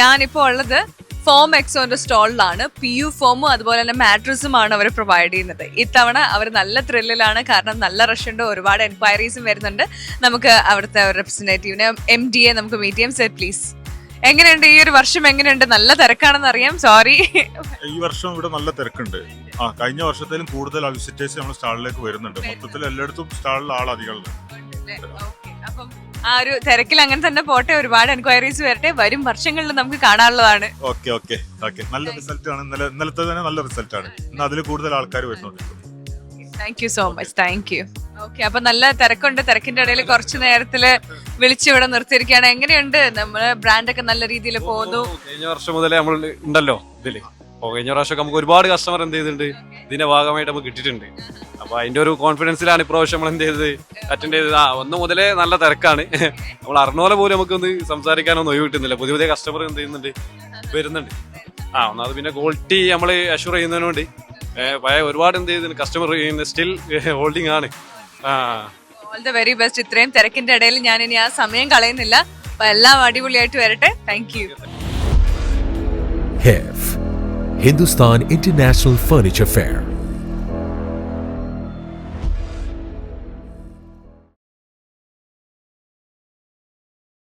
ഞാനിപ്പോൾ ഉള്ളത് form എക്സോന്റെ സ്റ്റോളിലാണ്. PU ഫോമും അതുപോലെ തന്നെ മാട്രസുമാണ് അവർ പ്രൊവൈഡ് ചെയ്യുന്നത്. ഇത്തവണ അവർ നല്ല ത്രില്ലിലാണ്, കാരണം നല്ല റഷ് ഉണ്ട്, ഒരുപാട് എൻക്വയറീസും വരുന്നുണ്ട്. നമുക്ക് അവിടുത്തെ റെപ്രസെന്റേറ്റീവിനെ MD നമുക്ക് മീറ്റ് ചെയ്യാം. സർ പ്ലീസ്, എങ്ങനെയുണ്ട് ഈ ഒരു വർഷം? എങ്ങനെയുണ്ട്? നല്ല തിരക്കാണെന്ന് അറിയാം, സോറി. ഈ വർഷം ഇവിടെ നല്ല തിരക്കുണ്ട്. കഴിഞ്ഞ വർഷത്തിലും കൂടുതൽ വിസിറ്റേഴ്സ് നമ്മുടെ സ്റ്റാളിലേക്ക് വരുന്നുണ്ട്. മൊത്തത്തിൽ എല്ലായിടത്തും സ്റ്റാളിൽ ആളധികം. അപ്പം ആ ഒരു തിരക്കിൽ അങ്ങനെ തന്നെ പോട്ടെ, ഒരുപാട് എൻക്വയറീസ് വരട്ടെ, വരും വർഷങ്ങളിൽ നമുക്ക് കാണാനുള്ളതാണ്. ഓക്കെ നല്ല റിസൾട്ട് ആണ്. ഇന്നലത്തെ തന്നെ നല്ല റിസൾട്ട് ആണ്. ഇന്ന് അതിൽ കൂടുതൽ ആൾക്കാർ വരുന്നുണ്ട്. Thank you so much. Thank you. Okay, അപ്പൊ നല്ല തിരക്കുണ്ട്. തിരക്കിന്റെ ഇടയിൽ കുറച്ചു നേരത്തില് വിളിച്ച് ഇവിടെ നിർത്തിയിരിക്കുകയാണ്. എങ്ങനെയുണ്ട്? നമ്മുടെ ബ്രാൻഡൊക്കെ നല്ല രീതിയിൽ പോകുന്നു. കഴിഞ്ഞ വർഷം മുതലേ നമ്മൾ ഉണ്ടല്ലോ ഇതില്. കഴിഞ്ഞ പ്രാവശ്യമൊക്കെ നമുക്ക് ഒരുപാട് കസ്റ്റമർ എന്ത് ചെയ്തിട്ടുണ്ട്, ഇതിന്റെ ഭാഗമായിട്ട് നമുക്ക് കിട്ടിയിട്ടുണ്ട്. അപ്പൊ അതിന്റെ ഒരു കോൺഫിഡൻസിലാണ് ഇപ്രാവശ്യം നമ്മൾ എന്ത് ചെയ്തത്, അറ്റൻഡ് ചെയ്തത്. ഒന്ന് മുതലേ നല്ല തിരക്കാണ്. നമ്മൾ അറിഞ്ഞ പോലും നമുക്കൊന്ന് സംസാരിക്കാനൊന്നും ഒഴിവ് കിട്ടുന്നില്ല. പുതിയ കസ്റ്റമർ എന്ത് ചെയ്യുന്നുണ്ട്, വരുന്നുണ്ട്. ഒന്നാമത് പിന്നെ ക്വാളിറ്റി നമ്മൾ അഷ്യൂർ ചെയ്യുന്നതിനോണ്ട് പഴയ ഒരുപാട് എന്ത് ചെയ്തിട്ടുണ്ട്, കസ്റ്റമർ സ്റ്റിൽ ഹോൾഡിംഗ് ആണ്. All the very best. ഇത്രയും തിരക്കിന്റെ ഇടയിൽ ഞാൻ ഇനി ആ സമയം കളയുന്നില്ല. അപ്പൊ എല്ലാം അടിപൊളിയായിട്ട് വരട്ടെ. Thank you. HIF, Hindustan International Furniture Fair.